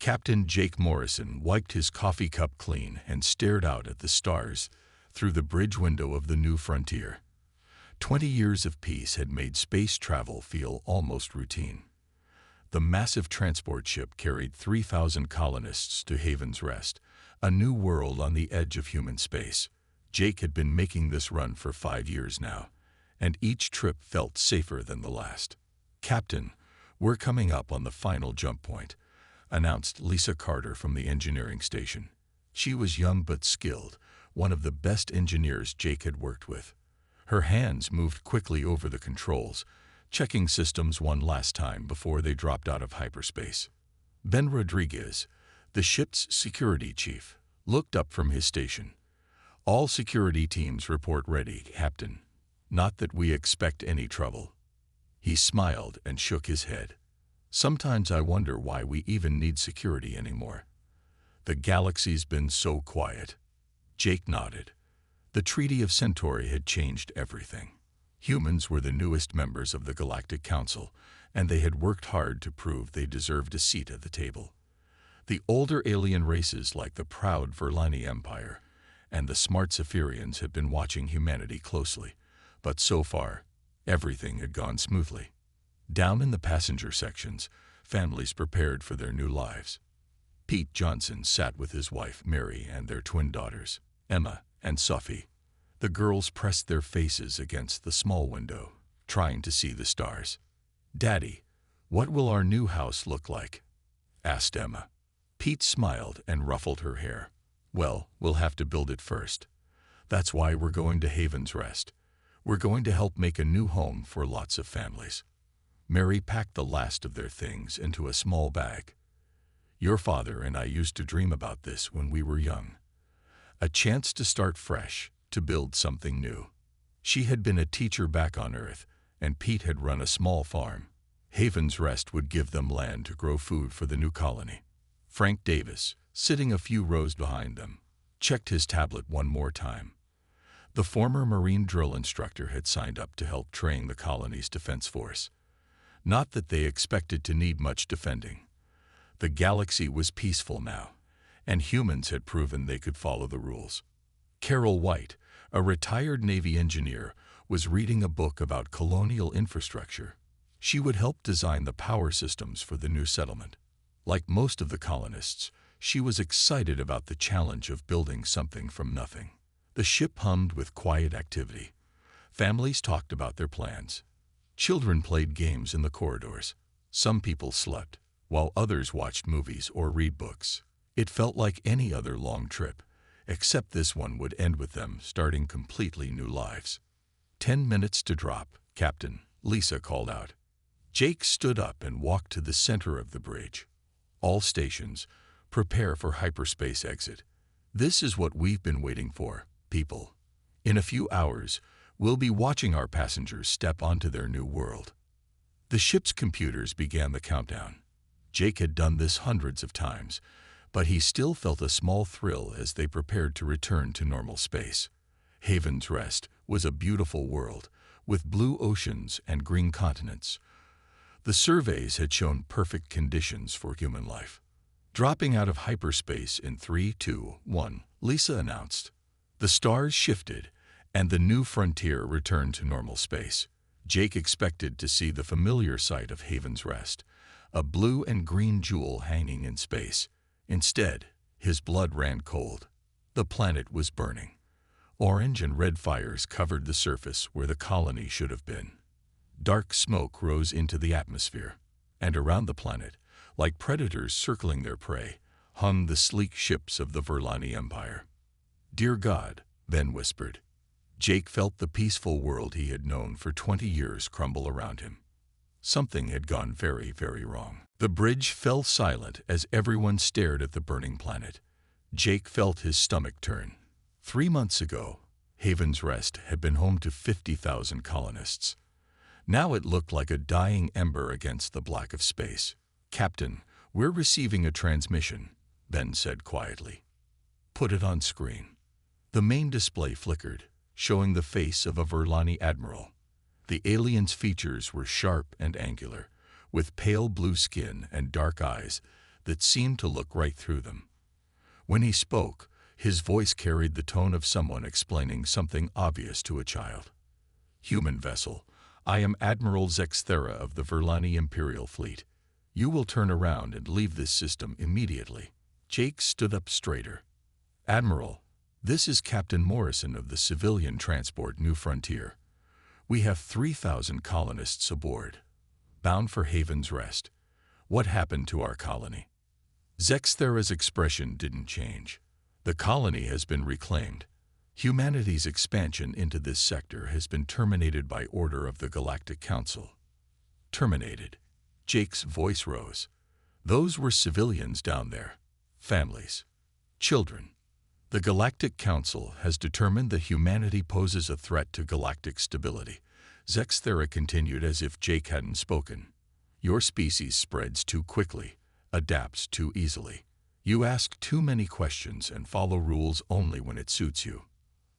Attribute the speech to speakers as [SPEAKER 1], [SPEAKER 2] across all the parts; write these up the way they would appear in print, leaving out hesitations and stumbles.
[SPEAKER 1] Captain Jake Morrison wiped his coffee cup clean and stared out at the stars through the bridge window of the new frontier. 20 years of peace had made space travel feel almost routine. The massive transport ship carried 3,000 colonists to Haven's Rest, a new world on the edge of human space. Jake had been making this run for 5 years now, and each trip felt safer than the last. "Captain, we're coming up on the final jump point," announced Lisa Carter from the engineering station. She was young but skilled, one of the best engineers Jake had worked with. Her hands moved quickly over the controls, checking systems one last time before they dropped out of hyperspace. Ben Rodriguez, the ship's security chief, looked up from his station. "All security teams report ready, Captain. Not that we expect any trouble." He smiled and shook his head. "Sometimes I wonder why we even need security anymore. The galaxy's been so quiet." Jake nodded. The Treaty of Centauri had changed everything. Humans were the newest members of the Galactic Council, and they had worked hard to prove they deserved a seat at the table. The older alien races like the proud Verlani Empire and the smart Zephyrians had been watching humanity closely, but so far, everything had gone smoothly. Down in the passenger sections, families prepared for their new lives. Pete Johnson sat with his wife, Mary, and their twin daughters, Emma and Sophie. The girls pressed their faces against the small window, trying to see the stars. "Daddy, what will our new house look like?" asked Emma. Pete smiled and ruffled her hair. "Well, we'll have to build it first. That's why we're going to Haven's Rest. We're going to help make a new home for lots of families." Mary packed the last of their things into a small bag. "Your father and I used to dream about this when we were young. A chance to start fresh, to build something new." She had been a teacher back on Earth, and Pete had run a small farm. Haven's Rest would give them land to grow food for the new colony. Frank Davis, sitting a few rows behind them, checked his tablet one more time. The former Marine drill instructor had signed up to help train the colony's defense force. Not that they expected to need much defending. The galaxy was peaceful now, and humans had proven they could follow the rules. Carol White, a retired Navy engineer, was reading a book about colonial infrastructure. She would help design the power systems for the new settlement. Like most of the colonists, she was excited about the challenge of building something from nothing. The ship hummed with quiet activity. Families talked about their plans. Children played games in the corridors. Some people slept, while others watched movies or read books. It felt like any other long trip, except this one would end with them starting completely new lives. 10 minutes to drop, Captain, Lisa called out. Jake stood up and walked to the center of the bridge. All stations, prepare for hyperspace exit. This is what we've been waiting for, people. In a few hours, we'll be watching our passengers step onto their new world. The ship's computers began the countdown. Jake had done this hundreds of times, but he still felt a small thrill as they prepared to return to normal space. Haven's Rest was a beautiful world, with blue oceans and green continents. The surveys had shown perfect conditions for human life. Dropping out of hyperspace in 3, 2, 1, Lisa announced. The stars shifted, and the new frontier returned to normal space. Jake expected to see the familiar sight of Haven's Rest, a blue and green jewel hanging in space. Instead, his blood ran cold. The planet was burning. Orange and red fires covered the surface where the colony should have been. Dark smoke rose into the atmosphere, and around the planet, like predators circling their prey, hung the sleek ships of the Verlani Empire. "Dear God," Ben whispered. Jake felt the peaceful world he had known for 20 years crumble around him. Something had gone very, very wrong. The bridge fell silent as everyone stared at the burning planet. Jake felt his stomach turn. 3 months ago, Haven's Rest had been home to 50,000 colonists. Now it looked like a dying ember against the black of space. "Captain, we're receiving a transmission," Ben said quietly. "Put it on screen." The main display flickered, showing the face of a Verlani admiral. The alien's features were sharp and angular, with pale blue skin and dark eyes that seemed to look right through them. When he spoke, his voice carried the tone of someone explaining something obvious to a child. "Human vessel, I am Admiral Zexthera of the Verlani Imperial Fleet. You will turn around and leave this system immediately." Jake stood up straighter. "Admiral, this is Captain Morrison of the civilian transport New Frontier. We have 3,000 colonists aboard, bound for Haven's Rest. What happened to our colony?" Zexthera's expression didn't change. "The colony has been reclaimed. Humanity's expansion into this sector has been terminated by order of the Galactic Council." "Terminated?" Jake's voice rose. "Those were civilians down there. Families. Children. The Galactic Council has determined that humanity poses a threat to galactic stability." Zexthera continued as if Jake hadn't spoken. "Your species spreads too quickly, adapts too easily. You ask too many questions and follow rules only when it suits you."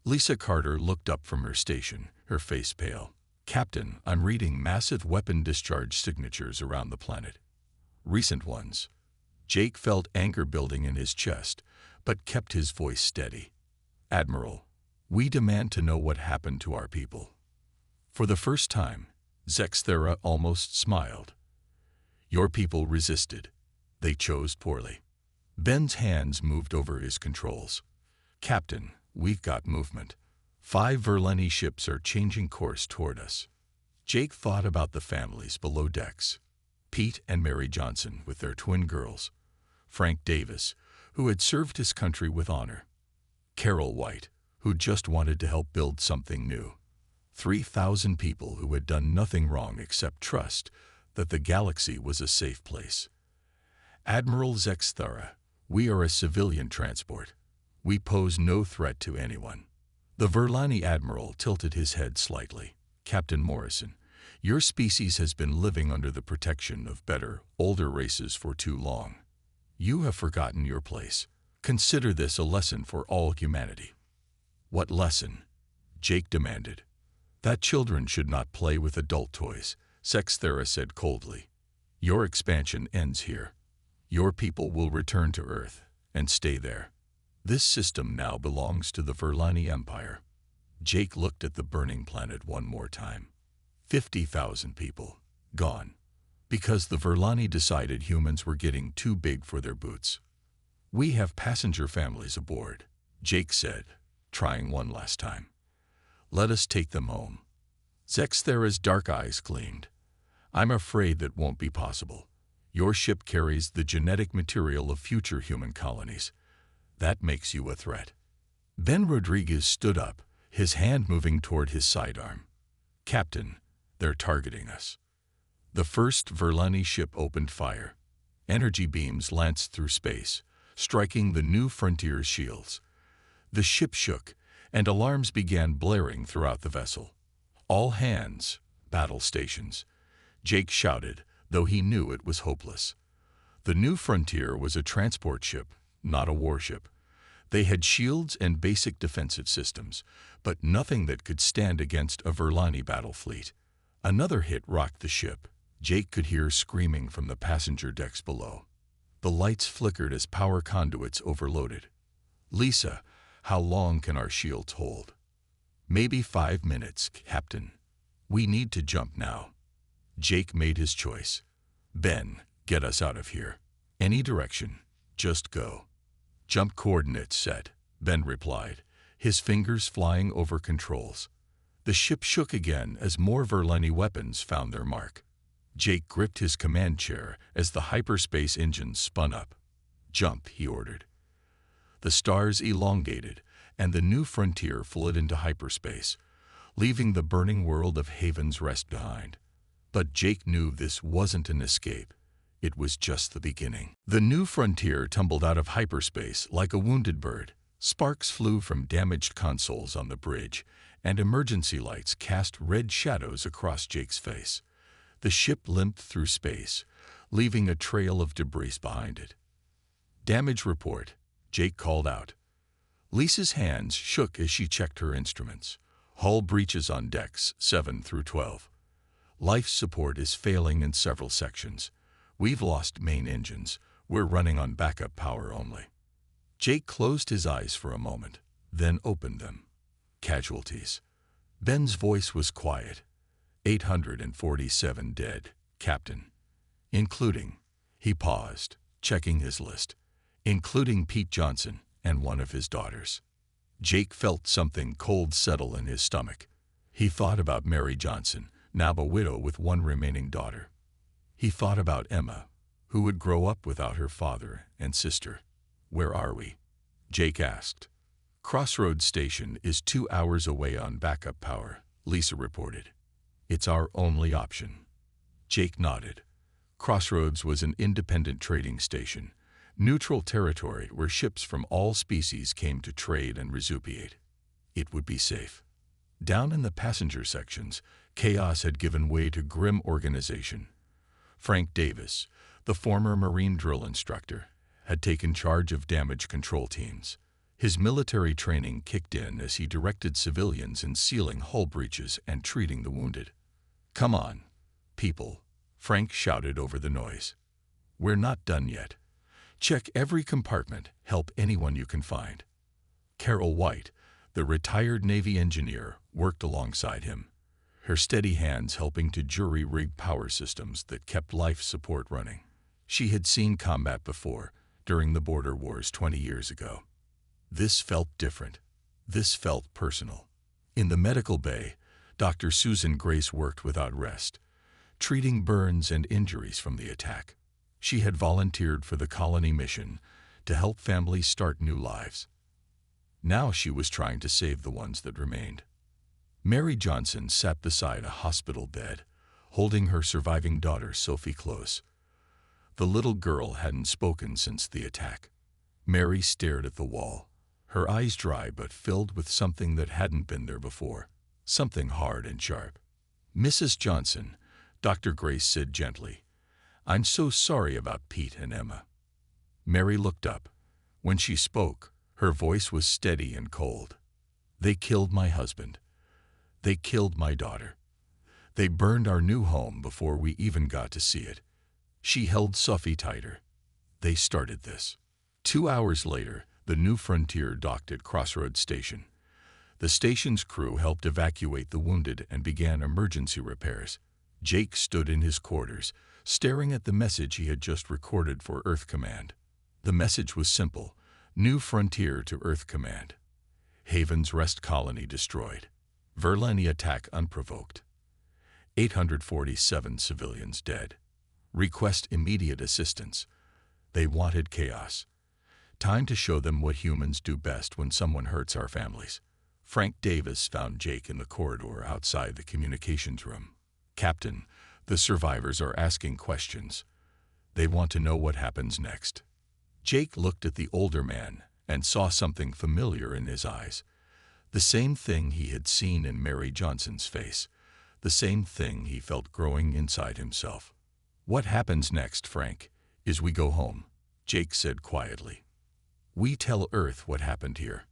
[SPEAKER 1] Lisa Carter looked up from her station, her face pale. "Captain, I'm reading massive weapon discharge signatures around the planet. Recent ones." Jake felt anger building in his chest, but kept his voice steady. "Admiral, we demand to know what happened to our people." For the first time, Zexthera almost smiled. "Your people resisted. They chose poorly." Ben's hands moved over his controls. "Captain, we've got movement. 5 Verlani ships are changing course toward us." Jake thought about the families below decks. Pete and Mary Johnson with their twin girls. Frank Davis, who had served his country with honor. Carol White, who just wanted to help build something new. 3,000 people who had done nothing wrong except trust that the galaxy was a safe place. "Admiral Zexthera, we are a civilian transport. We pose no threat to anyone." The Verlani admiral tilted his head slightly. "Captain Morrison, your species has been living under the protection of better, older races for too long. You have forgotten your place. Consider this a lesson for all humanity." "What lesson?" Jake demanded. "That children should not play with adult toys," Zexthera said coldly. "Your expansion ends here. Your people will return to Earth and stay there. This system now belongs to the Verlani Empire." Jake looked at the burning planet one more time. 50,000 people, gone. Because the Verlani decided humans were getting too big for their boots. "We have passenger families aboard," Jake said, trying one last time. "Let us take them home." Zexthera's dark eyes gleamed. "I'm afraid that won't be possible. Your ship carries the genetic material of future human colonies. That makes you a threat." Ben Rodriguez stood up, his hand moving toward his sidearm. "Captain, they're targeting us." The first Verlani ship opened fire. Energy beams lanced through space, striking the New Frontier's shields. The ship shook, and alarms began blaring throughout the vessel. "All hands, battle stations," Jake shouted, though he knew it was hopeless. The New Frontier was a transport ship, not a warship. They had shields and basic defensive systems, but nothing that could stand against a Verlani battle fleet. Another hit rocked the ship. Jake could hear screaming from the passenger decks below. The lights flickered as power conduits overloaded. "Lisa, how long can our shields hold?" "Maybe 5 minutes, Captain. We need to jump now." Jake made his choice. "Ben, get us out of here. Any direction. Just go." "Jump coordinates set," Ben replied, his fingers flying over controls. The ship shook again as more Verlani weapons found their mark. Jake gripped his command chair as the hyperspace engines spun up. "Jump," he ordered. The stars elongated, and the New Frontier fled into hyperspace, leaving the burning world of Haven's Rest behind. But Jake knew this wasn't an escape. It was just the beginning. The New Frontier tumbled out of hyperspace like a wounded bird. Sparks flew from damaged consoles on the bridge, and emergency lights cast red shadows across Jake's face. The ship limped through space, leaving a trail of debris behind it. "Damage report," Jake called out. Lisa's hands shook as she checked her instruments. "Hull breaches on decks 7 through 12. Life support is failing in several sections. We've lost main engines, We're running on backup power only. Jake closed his eyes for a moment, then opened them. Casualties. Ben's voice was quiet. 847 dead, Captain. Including, he paused, checking his list, including Pete Johnson and one of his daughters. Jake felt something cold settle in his stomach. He thought about Mary Johnson, now a widow with one remaining daughter. He thought about Emma, who would grow up without her father and sister. Where are we? Jake asked. Crossroads Station is 2 hours away on backup power, Lisa reported. It's our only option. Jake nodded. Crossroads was an independent trading station, neutral territory where ships from all species came to trade and resupply. It would be safe. Down in the passenger sections, chaos had given way to grim organization. Frank Davis, the former Marine drill instructor, had taken charge of damage control teams. His military training kicked in as he directed civilians in sealing hull breaches and treating the wounded. Come on, people, Frank shouted over the noise. We're not done yet. Check every compartment, help anyone you can find. Carol White, the retired Navy engineer, worked alongside him, her steady hands helping to jury-rig power systems that kept life support running. She had seen combat before, during the border wars 20 years ago. This felt different. This felt personal. In the medical bay, Dr. Susan Grace worked without rest, treating burns and injuries from the attack. She had volunteered for the colony mission to help families start new lives. Now she was trying to save the ones that remained. Mary Johnson sat beside a hospital bed, holding her surviving daughter Sophie close. The little girl hadn't spoken since the attack. Mary stared at the wall, her eyes dry but filled with something that hadn't been there before, something hard and sharp. Mrs. Johnson, Dr. Grace said gently, I'm so sorry about Pete and Emma. Mary looked up. When she spoke, her voice was steady and cold. They killed my husband. They killed my daughter. They burned our new home before we even got to see it. She held Sophie tighter. They started this. 2 hours later, the New Frontier docked at Crossroads Station. The station's crew helped evacuate the wounded and began emergency repairs. Jake stood in his quarters, staring at the message he had just recorded for Earth Command. The message was simple: New Frontier to Earth Command. Haven's Rest colony destroyed. Verlani attack unprovoked. 847 civilians dead. Request immediate assistance. They wanted chaos. Time to show them what humans do best when someone hurts our families. Frank Davis found Jake in the corridor outside the communications room. Captain, the survivors are asking questions. They want to know what happens next. Jake looked at the older man and saw something familiar in his eyes. The same thing he had seen in Mary Johnson's face. The same thing he felt growing inside himself. What happens next, Frank, is we go home, Jake said quietly. We tell Earth what happened here.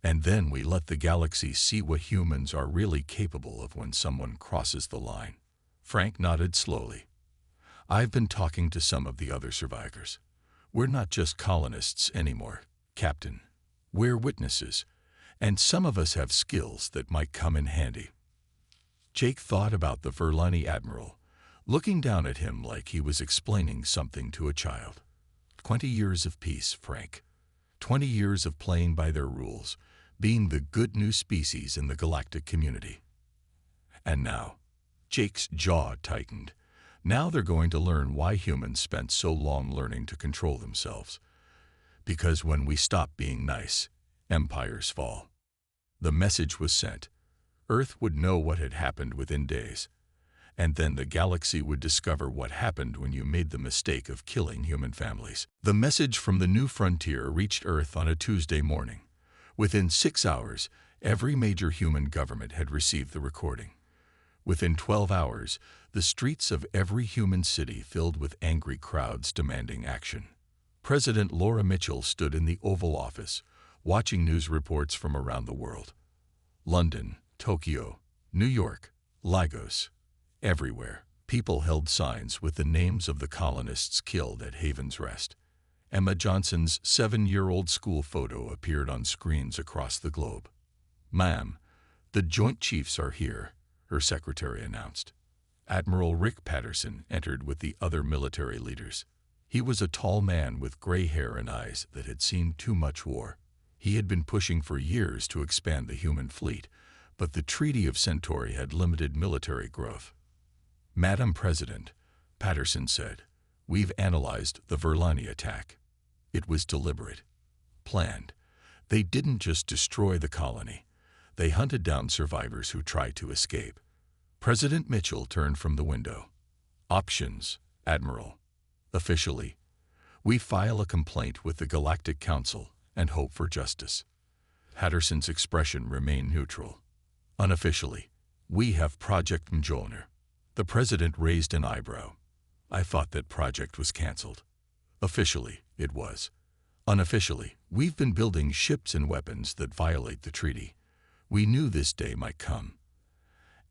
[SPEAKER 1] And then we let the galaxy see what humans are really capable of when someone crosses the line. Frank nodded slowly. I've been talking to some of the other survivors. We're not just colonists anymore, Captain. We're witnesses, and some of us have skills that might come in handy. Jake thought about the Verlani admiral, looking down at him like he was explaining something to a child. 20 years of peace, Frank. 20 years of playing by their rules, being the good new species in the galactic community. And now, Jake's jaw tightened. Now they're going to learn why humans spent so long learning to control themselves. Because when we stop being nice, empires fall. The message was sent. Earth would know what had happened within days. And then the galaxy would discover what happened when you made the mistake of killing human families. The message from the New Frontier reached Earth on a Tuesday morning. Within 6 hours, every major human government had received the recording. Within 12 hours, the streets of every human city filled with angry crowds demanding action. President Laura Mitchell stood in the Oval Office, watching news reports from around the world. London, Tokyo, New York, Lagos. Everywhere, People held signs with the names of the colonists killed at Haven's Rest. Emma Johnson's 7-year-old school photo appeared on screens across the globe. "Ma'am, the Joint Chiefs are here," her secretary announced. Admiral Rick Patterson entered with the other military leaders. He was a tall man with gray hair and eyes that had seen too much war. He had been pushing for years to expand the human fleet, but the Treaty of Centauri had limited military growth. "Madam President," Patterson said, "we've analyzed the Verlani attack. It was deliberate, planned. They didn't just destroy the colony. They hunted down survivors who tried to escape." President Mitchell turned from the window. "Options, Admiral. Officially, we file a complaint with the Galactic Council and hope for justice." Patterson's expression remained neutral. "Unofficially, we have Project Mjolnir." The president raised an eyebrow. "I thought that project was canceled." "Officially, it was. Unofficially, we've been building ships and weapons that violate the treaty. We knew this day might come."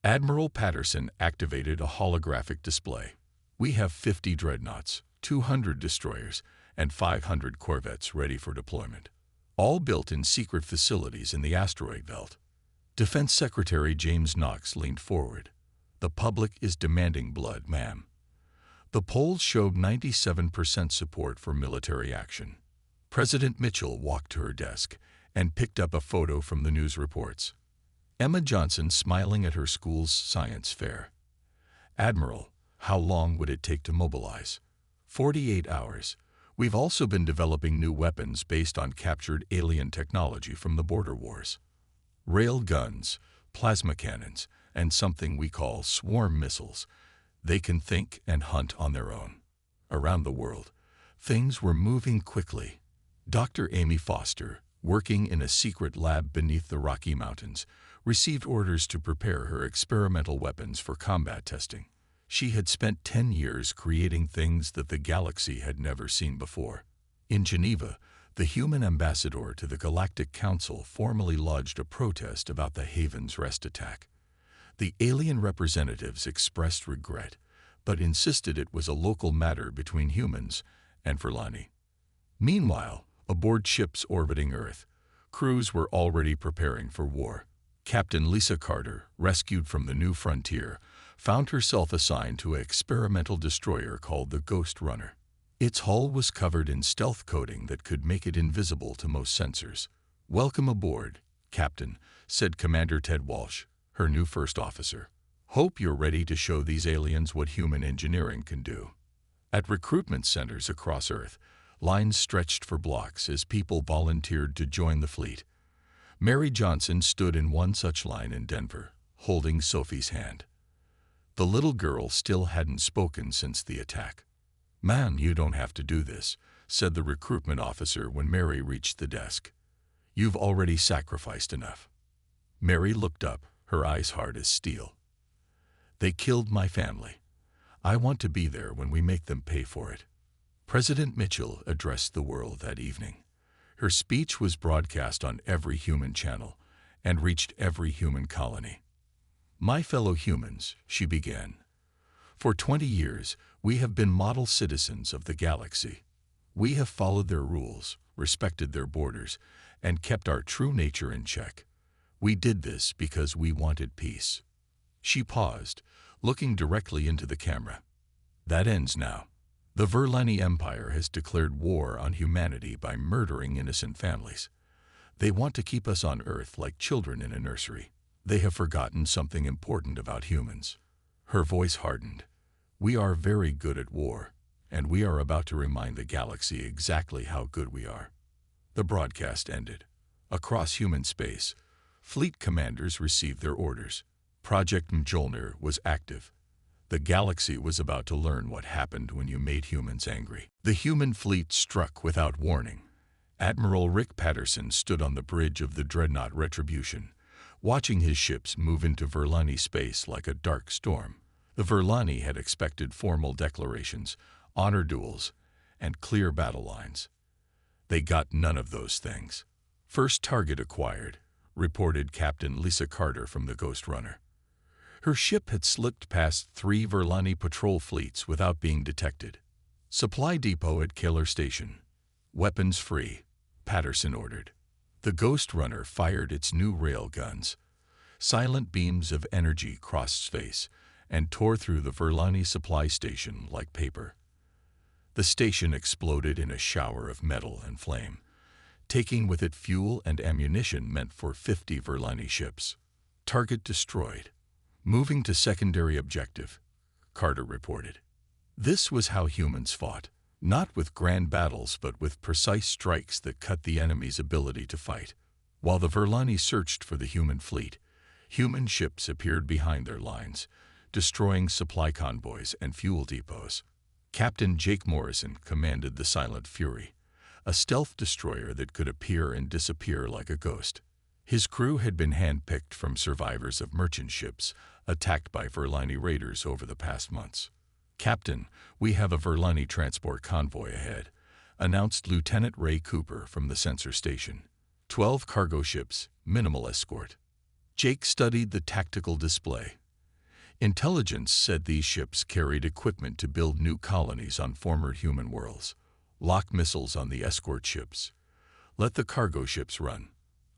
[SPEAKER 1] Admiral Patterson activated a holographic display. "We have 50 dreadnoughts, 200 destroyers, and 500 corvettes ready for deployment, all built in secret facilities in the asteroid belt." Defense Secretary James Knox leaned forward. "The public is demanding blood, ma'am." The polls showed 97% support for military action. President Mitchell walked to her desk and picked up a photo from the news reports. Emma Johnson smiling at her school's science fair. "Admiral, how long would it take to mobilize?" 48 hours. We've also been developing new weapons based on captured alien technology from the border wars. Rail guns, plasma cannons, and something we call swarm missiles. They can think and hunt on their own. Around the world, things were moving quickly. Dr. Amy Foster, working in a secret lab beneath the Rocky Mountains, received orders to prepare her experimental weapons for combat testing. She had spent 10 years creating things that the galaxy had never seen before. In Geneva, the human ambassador to the Galactic Council formally lodged a protest about the Haven's Rest attack. The alien representatives expressed regret, but insisted it was a local matter between humans and Verlani. Meanwhile, aboard ships orbiting Earth, crews were already preparing for war. Captain Lisa Carter, rescued from the New Frontier, found herself assigned to an experimental destroyer called the Ghost Runner. Its hull was covered in stealth coating that could make it invisible to most sensors. "Welcome aboard, Captain," said Commander Ted Walsh, her new first officer. "Hope you're ready to show these aliens what human engineering can do." At recruitment centers across Earth, lines stretched for blocks as people volunteered to join the fleet. Mary Johnson stood in one such line in Denver, holding Sophie's hand. The little girl still hadn't spoken since the attack. "Ma'am, you don't have to do this," said the recruitment officer when Mary reached the desk. "You've already sacrificed enough." Mary looked up, her eyes hard as steel. "They killed my family. I want to be there when we make them pay for it." President Mitchell addressed the world that evening. Her speech was broadcast on every human channel and reached every human colony. "My fellow humans," she began, "for 20 years, we have been model citizens of the galaxy. We have followed their rules, respected their borders, and kept our true nature in check. We did this because we wanted peace." She paused, looking directly into the camera. "That ends now. The Verlani Empire has declared war on humanity by murdering innocent families. They want to keep us on Earth like children in a nursery. They have forgotten something important about humans." Her voice hardened. "We are very good at war, and we are about to remind the galaxy exactly how good we are." The broadcast ended. Across human space, fleet commanders received their orders. Project Mjolnir was active. The galaxy was about to learn what happened when you made humans angry. The human fleet struck without warning. Admiral Rick Patterson stood on the bridge of the dreadnought Retribution, watching his ships move into Verlani space like a dark storm. The Verlani had expected formal declarations, honor duels, and clear battle lines. They got none of those things. "First target acquired," reported Captain Lisa Carter from the Ghost Runner. Her ship had slipped past 3 Verlani patrol fleets without being detected. "Supply depot at Killer Station. Weapons free," Patterson ordered. The Ghost Runner fired its new rail guns. Silent beams of energy crossed space and tore through the Verlani supply station like paper. The station exploded in a shower of metal and flame, taking with it fuel and ammunition meant for 50 Verlani ships. "Target destroyed. Moving to secondary objective," Carter reported. This was how humans fought, not with grand battles but with precise strikes that cut the enemy's ability to fight. While the Verlani searched for the human fleet, human ships appeared behind their lines, destroying supply convoys and fuel depots. Captain Jake Morrison commanded the Silent Fury, a stealth destroyer that could appear and disappear like a ghost. His crew had been handpicked from survivors of merchant ships attacked by Verlani raiders over the past months. "Captain, we have a Verlani transport convoy ahead," announced Lieutenant Ray Cooper from the sensor station. 12 cargo ships, minimal escort. Jake studied the tactical display. Intelligence said these ships carried equipment to build new colonies on former human worlds. "Lock missiles on the escort ships. Let the cargo ships run.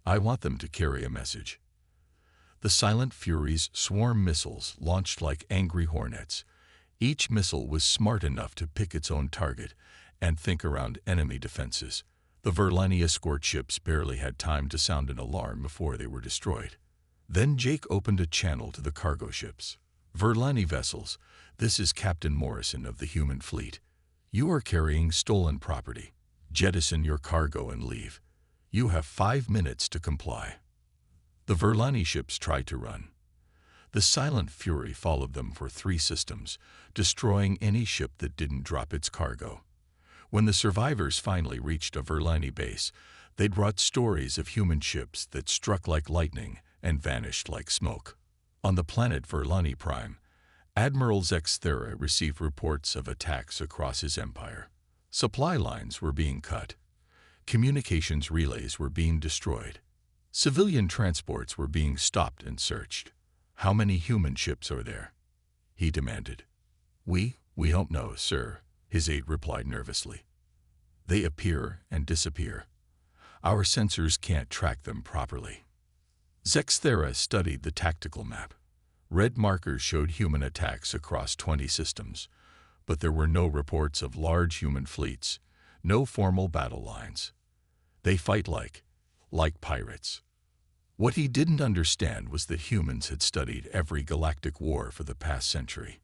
[SPEAKER 1] I want them to carry a message." The Silent Fury's swarm missiles launched like angry hornets. Each missile was smart enough to pick its own target and think around enemy defenses. The Verlani escort ships barely had time to sound an alarm before they were destroyed. Then Jake opened a channel to the cargo ships. "Verlani vessels, this is Captain Morrison of the human fleet. You are carrying stolen property. Jettison your cargo and leave. You have 5 minutes to comply." The Verlani ships tried to run. The Silent Fury followed them for 3 systems, destroying any ship that didn't drop its cargo. When the survivors finally reached a Verlani base, they brought stories of human ships that struck like lightning and vanished like smoke. On the planet Verlani Prime, Admiral Zexthera received reports of attacks across his empire. Supply lines were being cut. Communications relays were being destroyed. Civilian transports were being stopped and searched. "How many human ships are there?" he demanded. We don't know, sir," his aide replied nervously. "They appear and disappear. Our sensors can't track them properly." Zexthera studied the tactical map. Red markers showed human attacks across 20 systems, but there were no reports of large human fleets, no formal battle lines. They fight like pirates. What he didn't understand was that humans had studied every galactic war for the past century.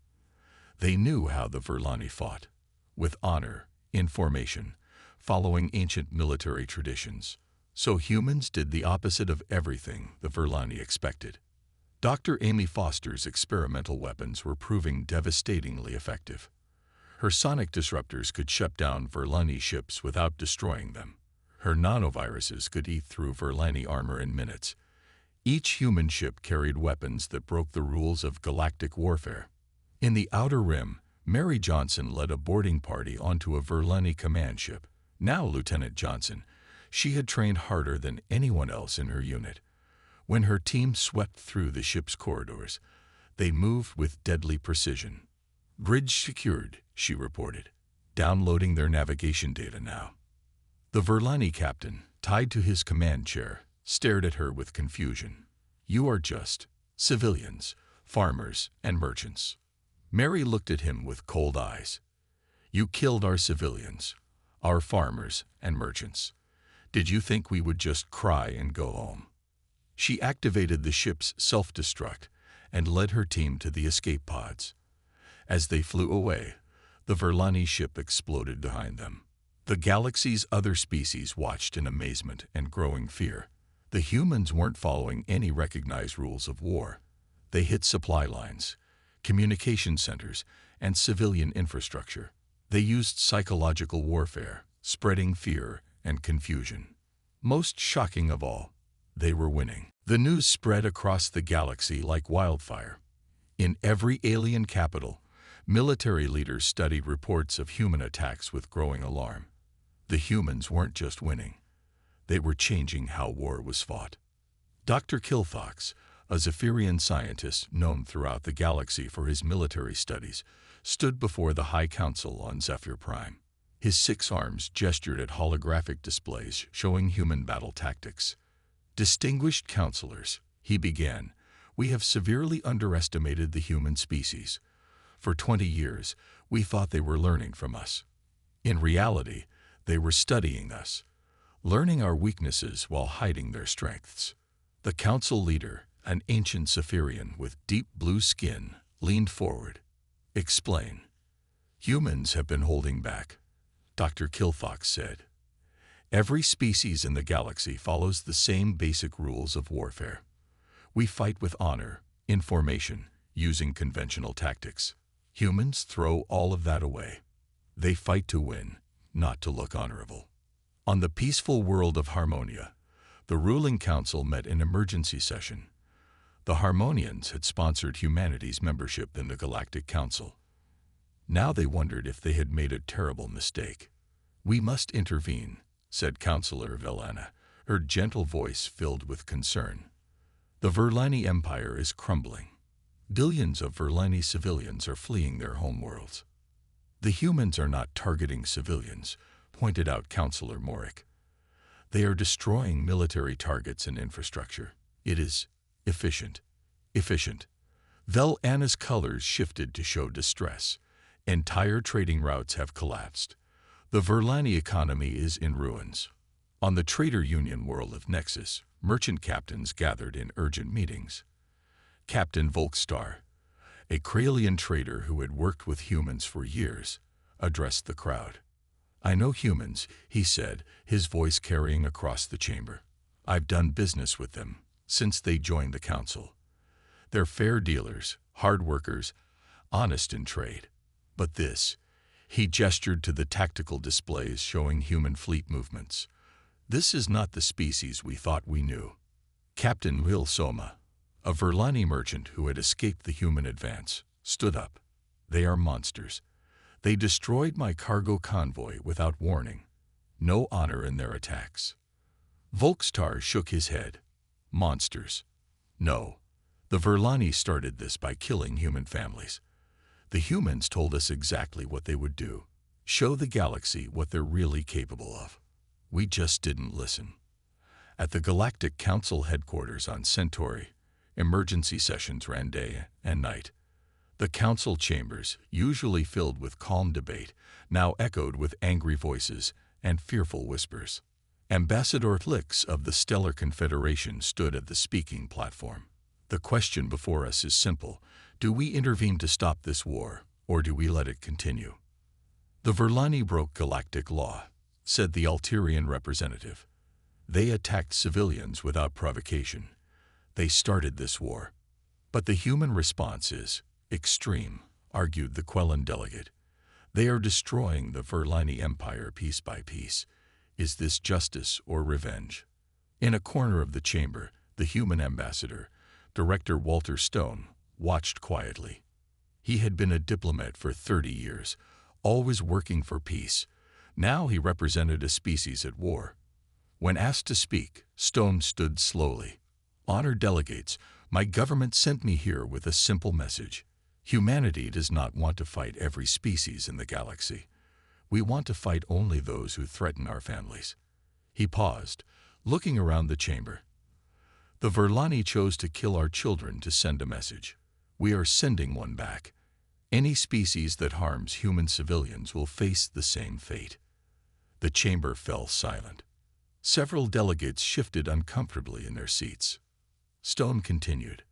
[SPEAKER 1] They knew how the Verlani fought, with honor, in formation, following ancient military traditions. So humans did the opposite of everything the Verlani expected. Dr. Amy Foster's experimental weapons were proving devastatingly effective. Her sonic disruptors could shut down Verlani ships without destroying them. Her nanoviruses could eat through Verlani armor in minutes. Each human ship carried weapons that broke the rules of galactic warfare. In the Outer Rim, Mary Johnson led a boarding party onto a Verlani command ship. Now Lieutenant Johnson, she had trained harder than anyone else in her unit. When her team swept through the ship's corridors, they moved with deadly precision. "Bridge secured," she reported, downloading their navigation data now. The Verlani captain, tied to his command chair, stared at her with confusion. "You are just civilians, farmers, and merchants." Mary looked at him with cold eyes. "You killed our civilians, our farmers, and merchants. Did you think we would just cry and go home?" She activated the ship's self-destruct and led her team to the escape pods. As they flew away, the Verlani ship exploded behind them. The galaxy's other species watched in amazement and growing fear. The humans weren't following any recognized rules of war. They hit supply lines, communication centers, and civilian infrastructure. They used psychological warfare, spreading fear and confusion. Most shocking of all, they were winning. The news spread across the galaxy like wildfire. In every alien capital, military leaders studied reports of human attacks with growing alarm. The humans weren't just winning. They were changing how war was fought. Dr. Kilfox, a Zephyrian scientist known throughout the galaxy for his military studies, stood before the High Council on Zephyr Prime. His 6 arms gestured at holographic displays showing human battle tactics. "Distinguished counselors," he began, "we have severely underestimated the human species. For 20 years, we thought they were learning from us. In reality, they were studying us, learning our weaknesses while hiding their strengths." The council leader, an ancient Zephyrian with deep blue skin, leaned forward. "Explain." "Humans have been holding back," Dr. Kilfox said. "Every species in the galaxy follows the same basic rules of warfare. We fight with honor, in formation, using conventional tactics. Humans throw all of that away. They fight to win, not to look honorable." On the peaceful world of Harmonia, the ruling council met in emergency session. The Harmonians had sponsored humanity's membership in the Galactic Council. Now they wondered if they had made a terrible mistake. "We must intervene," said Counselor Verlani, her gentle voice filled with concern. "The Verlani Empire is crumbling. Billions of Verlani civilians are fleeing their homeworlds." "The humans are not targeting civilians," pointed out Counselor Morick. "They are destroying military targets and infrastructure. It is efficient." Efficient. Verlani's colors shifted to show distress. Entire trading routes have collapsed. The Verlani economy is in ruins. On the Trader Union world of Nexus, merchant captains gathered in urgent meetings. Captain Volkstar, a Kralian trader who had worked with humans for years, addressed the crowd. "I know humans," he said, his voice carrying across the chamber. "I've done business with them since they joined the council. They're fair dealers, hard workers, honest in trade. But this," he gestured to the tactical displays showing human fleet movements, "this is not the species we thought we knew." Captain Will Soma, a Verlani merchant who had escaped the human advance, stood up. "They are monsters. They destroyed my cargo convoy without warning. No honor in their attacks." Volkstar shook his head. "Monsters? No. The Verlani started this by killing human families. The humans told us exactly what they would do, show the galaxy what they're really capable of. We just didn't listen." At the Galactic Council headquarters on Centauri, emergency sessions ran day and night. The council chambers, usually filled with calm debate, now echoed with angry voices and fearful whispers. Ambassador Tlix of the Stellar Confederation stood at the speaking platform. "The question before us is simple. Do we intervene to stop this war, or do we let it continue?" "The Verlani broke galactic law," said the Alterian representative. "They attacked civilians without provocation. They started this war. But the human response is extreme," argued the Quellan delegate. "They are destroying the Verlani Empire piece by piece. Is this justice or revenge?" In a corner of the chamber, the human ambassador, Director Walter Stone, watched quietly. He had been a diplomat for 30 years, always working for peace. Now he represented a species at war. When asked to speak, Stone stood slowly. "Honored delegates, my government sent me here with a simple message. Humanity does not want to fight every species in the galaxy. We want to fight only those who threaten our families." He paused, looking around the chamber. "The Verlani chose to kill our children to send a message. We are sending one back. Any species that harms human civilians will face the same fate." The chamber fell silent. Several delegates shifted uncomfortably in their seats. Stone continued,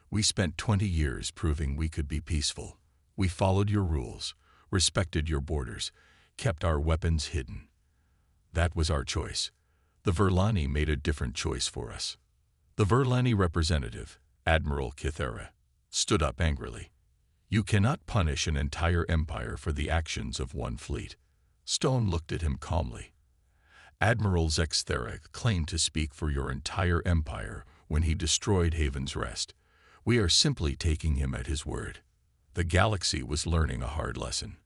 [SPEAKER 1] "We spent 20 years proving we could be peaceful. We followed your rules, respected your borders, kept our weapons hidden. That was our choice. The Verlani made a different choice for us." The Verlani representative, Admiral Kithera, stood up angrily. "You cannot punish an entire empire for the actions of one fleet." Stone looked at him calmly. "Admiral Zexthera claimed to speak for your entire empire when he destroyed Haven's Rest. We are simply taking him at his word." The galaxy was learning a hard lesson.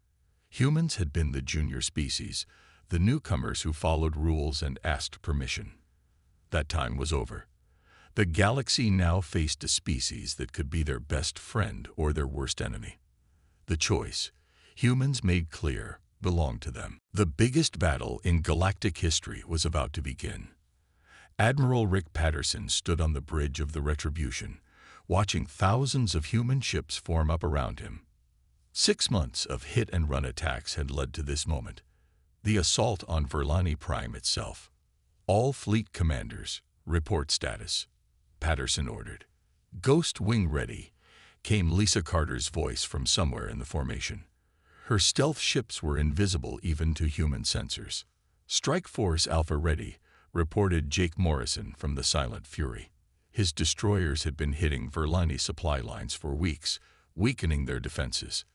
[SPEAKER 1] Humans had been the junior species, the newcomers who followed rules and asked permission. That time was over. The galaxy now faced a species that could be their best friend or their worst enemy. The choice, humans made clear, belonged to them. The biggest battle in galactic history was about to begin. Admiral Rick Patterson stood on the bridge of the Retribution, watching thousands of human ships form up around him. 6 months of hit-and-run attacks had led to this moment. The assault on Verlani Prime itself. All fleet commanders, report status. Patterson ordered. Ghost wing ready, came Lisa Carter's voice from somewhere in the formation. Her stealth ships were invisible even to human sensors. Strike Force Alpha ready, reported Jake Morrison from the Silent Fury. His destroyers had been hitting Verlani supply lines for weeks, weakening their defenses.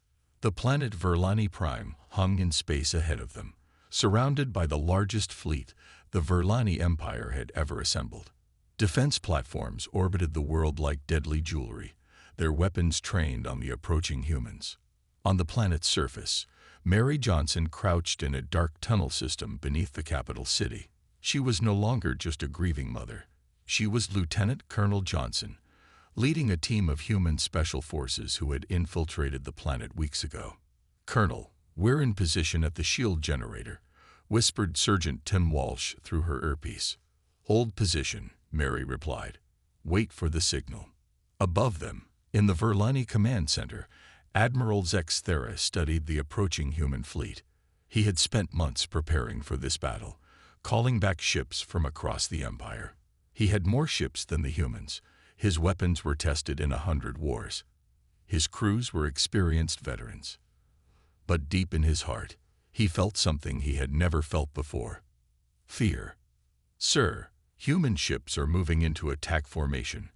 [SPEAKER 1] The planet Verlani Prime hung in space ahead of them, surrounded by the largest fleet the Verlani Empire had ever assembled. Defense platforms orbited the world like deadly jewelry, their weapons trained on the approaching humans. On the planet's surface, Mary Johnson crouched in a dark tunnel system beneath the capital city. She was no longer just a grieving mother. She was Lieutenant Colonel Johnson, leading a team of human special forces who had infiltrated the planet weeks ago. "Colonel, we're in position at the shield generator," whispered Sergeant Tim Walsh through her earpiece. "Hold position," Mary replied. "Wait for the signal." Above them, in the Verlani Command Center, Admiral Zex Thera studied the approaching human fleet. He had spent months preparing for this battle, calling back ships from across the Empire. He had more ships than the humans. His weapons were tested in 100 wars. His crews were experienced veterans. But deep in his heart, he felt something he had never felt before. Fear. "Sir, human ships are moving into attack formation,"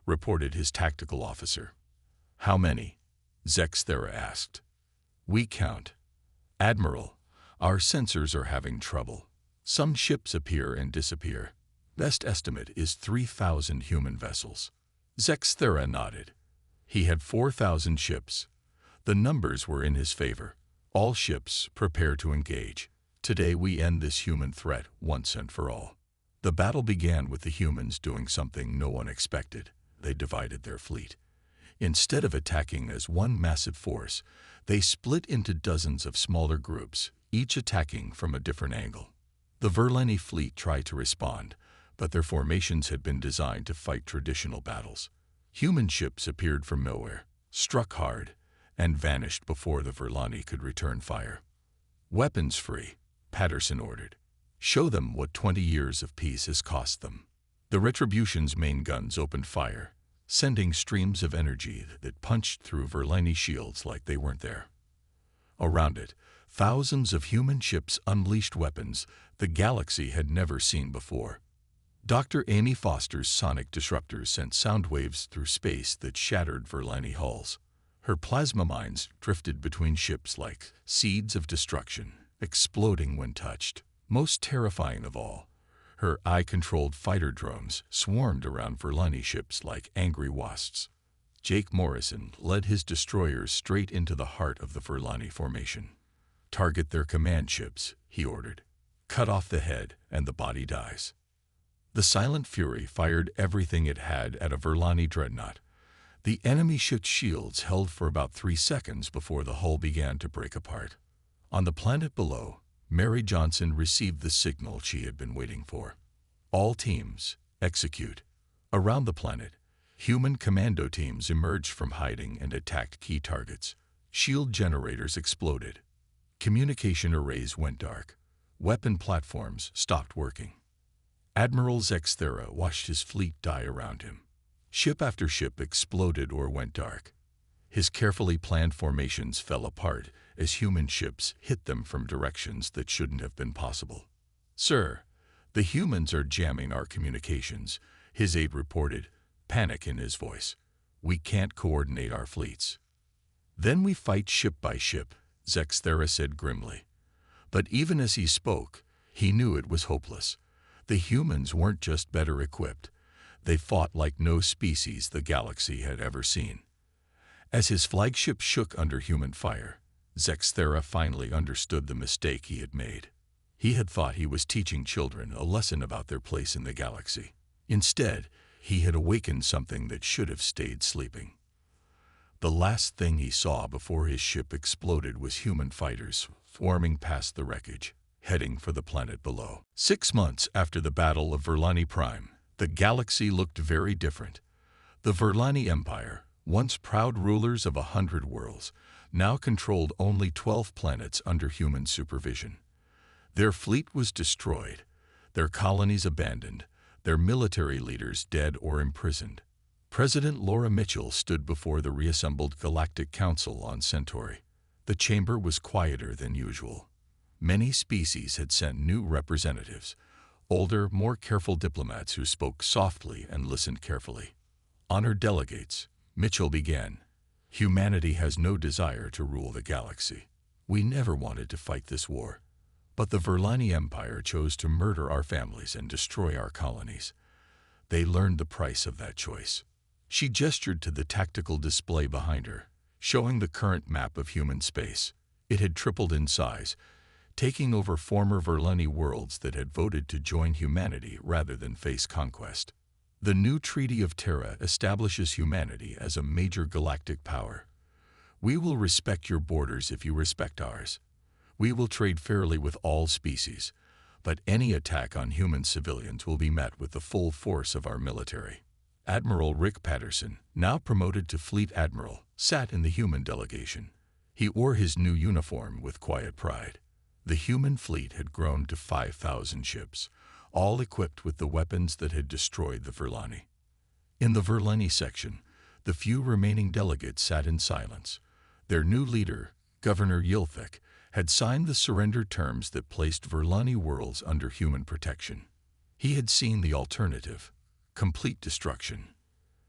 [SPEAKER 1] reported his tactical officer. "How many?" Zex Thera asked. "We count." "Admiral, our sensors are having trouble. Some ships appear and disappear. Best estimate is 3,000 human vessels." Zex Thera nodded. He had 4,000 ships. The numbers were in his favor. "All ships, prepare to engage. Today we end this human threat once and for all." The battle began with the humans doing something no one expected. They divided their fleet. Instead of attacking as one massive force, they split into dozens of smaller groups, each attacking from a different angle. The Verlani fleet tried to respond, but their formations had been designed to fight traditional battles. Human ships appeared from nowhere, struck hard, and vanished before the Verlani could return fire. "Weapons free," Patterson ordered. "Show them what 20 years of peace has cost them." The Retribution's main guns opened fire, sending streams of energy that punched through Verlani shields like they weren't there. Around it, thousands of human ships unleashed weapons the galaxy had never seen before. Dr. Amy Foster's sonic disruptors sent sound waves through space that shattered Verlani hulls. Her plasma mines drifted between ships like seeds of destruction, exploding when touched. Most terrifying of all, her eye-controlled fighter drones swarmed around Verlani ships like angry wasps. Jake Morrison led his destroyers straight into the heart of the Verlani formation. "Target their command ships," he ordered. "Cut off the head and the body dies." The Silent Fury fired everything it had at a Verlani dreadnought. The enemy ship's shields held for about 3 seconds before the hull began to break apart. On the planet below, Mary Johnson received the signal she had been waiting for. "All teams, execute." Around the planet, human commando teams emerged from hiding and attacked key targets. Shield generators exploded. Communication arrays went dark. Weapon platforms stopped working. Admiral Zex Thera watched his fleet die around him. Ship after ship exploded or went dark. His carefully planned formations fell apart as human ships hit them from directions that shouldn't have been possible. "Sir, the humans are jamming our communications," his aide reported, panic in his voice. "We can't coordinate our fleets." "Then we fight ship by ship," Zex Thera said grimly. But even as he spoke, he knew it was hopeless. The humans weren't just better equipped. They fought like no species the galaxy had ever seen. As his flagship shook under human fire, Zex Thera finally understood the mistake he had made. He had thought he was teaching children a lesson about their place in the galaxy. Instead, He had awakened something that should have stayed sleeping. The last thing he saw before his ship exploded was human fighters swarming past the wreckage, heading for the planet below. 6 months after the Battle of Verlani Prime, the galaxy looked very different. The Verlani Empire, once proud rulers of 100 worlds, now controlled only 12 planets under human supervision. Their fleet was destroyed, their colonies abandoned, their military leaders dead or imprisoned. President Laura Mitchell stood before the reassembled Galactic Council on Centauri. The chamber was quieter than usual. Many species had sent new representatives, older, more careful diplomats who spoke softly and listened carefully. Honored delegates, Mitchell began. Humanity has no desire to rule the galaxy. We never wanted to fight this war. But the Verlani Empire chose to murder our families and destroy our colonies. They learned the price of that choice. She gestured to the tactical display behind her, showing the current map of human space. It had tripled in size, taking over former Verlani worlds that had voted to join humanity rather than face conquest. The new Treaty of Terra establishes humanity as a major galactic power. We will respect your borders if you respect ours. We will trade fairly with all species, but any attack on human civilians will be met with the full force of our military. Admiral Rick Patterson, now promoted to Fleet Admiral, sat in the human delegation. He wore his new uniform with quiet pride. The human fleet had grown to 5,000 ships, all equipped with the weapons that had destroyed the Verlani. In the Verlani section, the few remaining delegates sat in silence. Their new leader, Governor Yilthek, had signed the surrender terms that placed Verlani worlds under human protection. He had seen the alternative: complete destruction.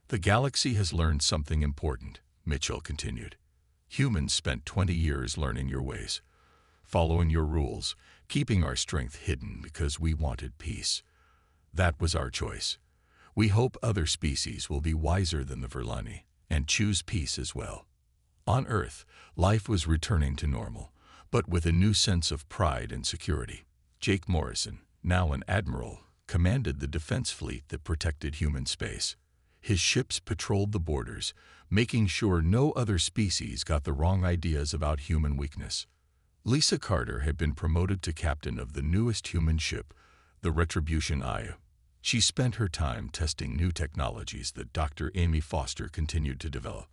[SPEAKER 1] The galaxy has learned something important, Mitchell continued. Humans spent 20 years learning your ways, following your rules, keeping our strength hidden because we wanted peace. That was our choice. We hope other species will be wiser than the Verlani and choose peace as well. On Earth, life was returning to normal, but with a new sense of pride and security. Jake Morrison, now an admiral, commanded the defense fleet that protected human space. His ships patrolled the borders, making sure no other species got the wrong ideas about human weakness. Lisa Carter had been promoted to captain of the newest human ship, the Retribution I. She spent her time testing new technologies that Dr. Amy Foster continued to develop.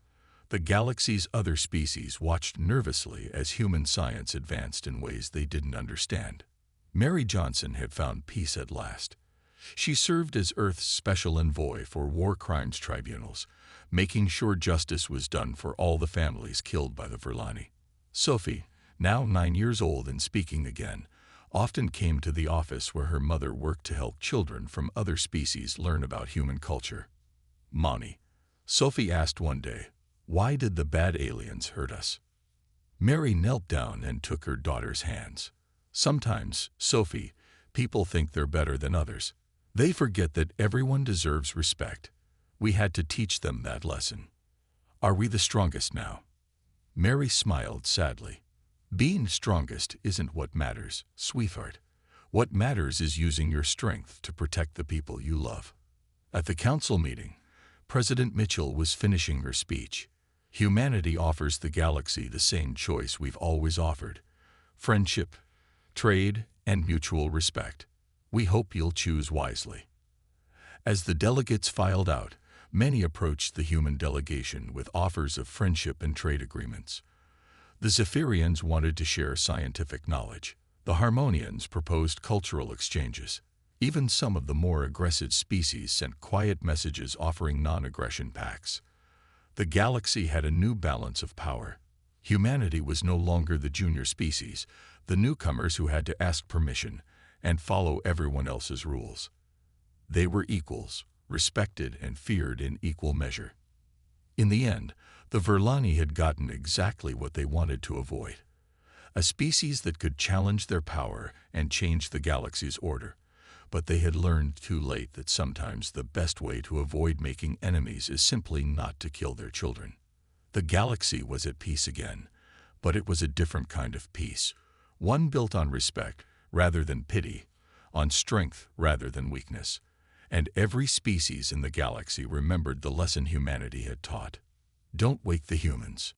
[SPEAKER 1] The galaxy's other species watched nervously as human science advanced in ways they didn't understand. Mary Johnson had found peace at last. She served as Earth's special envoy for war crimes tribunals, making sure justice was done for all the families killed by the Verlani. Sophie, now 9 years old and speaking again, often came to the office where her mother worked to help children from other species learn about human culture. "Mommy," Sophie asked one day, "why did the bad aliens hurt us?" Mary knelt down and took her daughter's hands. "Sometimes, Sophie, people think they're better than others. They forget that everyone deserves respect. We had to teach them that lesson. Are we the strongest now?" Mary smiled sadly. "Being strongest isn't what matters, sweetheart. What matters is using your strength to protect the people you love." At the council meeting, President Mitchell was finishing her speech. "Humanity offers the galaxy the same choice we've always offered: friendship, trade, and mutual respect. We hope you'll choose wisely." As the delegates filed out, many approached the human delegation with offers of friendship and trade agreements. The Zephyrians wanted to share scientific knowledge. The Harmonians proposed cultural exchanges. Even some of the more aggressive species sent quiet messages offering non-aggression pacts. The galaxy had a new balance of power. Humanity was no longer the junior species, the newcomers who had to ask permission and follow everyone else's rules. They were equals, respected and feared in equal measure. In the end, the Verlani had gotten exactly what they wanted to avoid: a species that could challenge their power and change the galaxy's order. But they had learned too late that sometimes the best way to avoid making enemies is simply not to kill their children. The galaxy was at peace again, but it was a different kind of peace, one built on respect rather than pity, on strength rather than weakness. and every species in the galaxy remembered the lesson humanity had taught. Don't wake the humans.